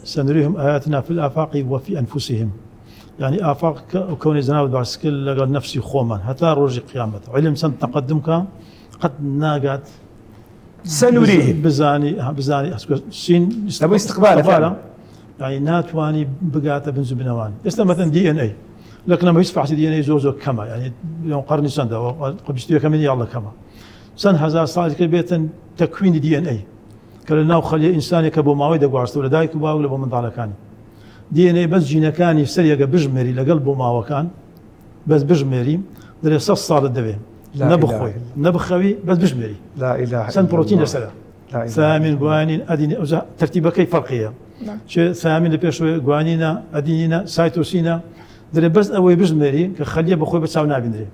سنريهم آياتنا في الآفاق وفي أنفسهم، يعني آفاق كون زناب باسكل لقى نفسي خوما حتى روج قيامة علم سنت تقدمك قد ناقات سنريهم بزاني سين استقبال يعني ناتواني بقاته بنزو بنواني مثلا دي ان اي لكن لما يصفح دي ان اي زوزو كما يعني يوم قرني سنده قبشتيه كمان يلا كما سن هزار صار كبيتا تكوين دي ان اي كلنا وخلي انسان كبو ماوي دغ واسطه ولا دايك باو ولا من ضال كان دي ان اي بس جينا كان سريقه بجمري لقلبه ما وكان بس بجمري دري صار الدبي نبخوي نبخوي بس بجمري لا اله سن بروتين لسلا ثامن جوانين ادين ترتيبه كيف فرقيه شيء ثامن لبيشوي جوانينا ادينينا سايتوسينا دري بس اوي بجمري كخليه بخوي بتساو نابندري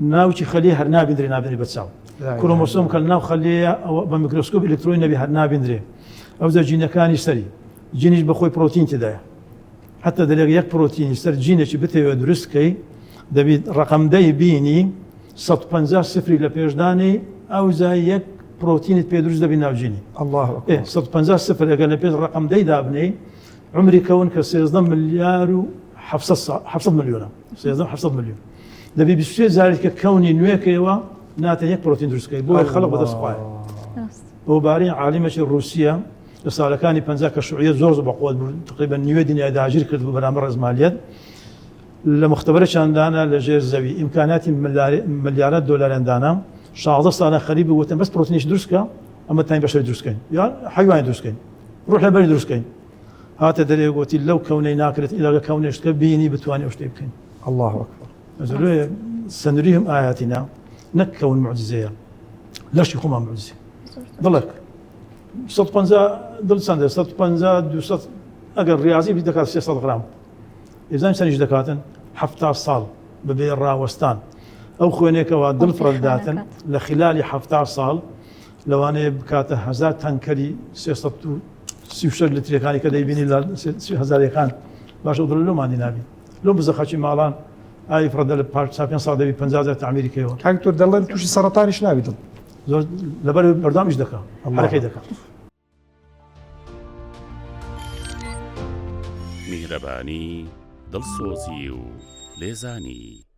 ناوتي خليه هرنا بندري نابندري بتساو كروموسوم كلنا خليه بميكروسكوب الكتروني بهرنا بندري او اذا جينا كان يستري جينيش بخوي بروتين تدايا حتى دليل يك بروتين يستر جينيش بتي درسكي دبي رقم دي بيني 150 صفر لبيجداني او زي يك بروتين بيدرس دبي ناوجيني الله اكبر ايه 150 صفر قال لي الرقم دي دابني عمري كون كسيزدم مليار حفصد مليون سيزدم حفصد مليون دبي بشي ذلك كوني نويكيوا ناتن يك بروتين درسكي بو خلق بدا سقاي هو بارين عالمه الروسيه رساله كان بنزاك الشيوعيه زور بقوه تقريبا نيودين اذا هاجر كتب برامج رزماليات لمختبرش عندنا لجير زوي امكانات مليارات دولار عندنا شاهد صار خريب وتم بس بروتينش درسكا اما الثاني بشري درسكين يعني حيوان درسكين روح لبري درسكين هات دري قلت لو كوني ناكلت الى كوني بيني بتواني وش تبكين الله اكبر سنريهم آياتنا نكون معجزية لاش يقوم معجزة ضلك صوت بنزا ضل سند صوت بنزا دو صوت أجر رياضي بدك 600 غرام إذا إنسان يجدكاتن حفتة صال ببير راوستان أو خوينيك ودل فرداتن لخلال حفتة صال لو أنا بكاته هزار تنكري 600 سيوشر لتر كاني كده يبيني لا 1000 كان باش أضل له ما عندي نبي لو بزخشي مالان اي فرد البارت سابين صار دبي 50 تعميري كيو دكتور دلل توشي سرطان شنو بيدل زور لبر برنامج دكا حركه دكا مهرباني دلسوزي و ليزاني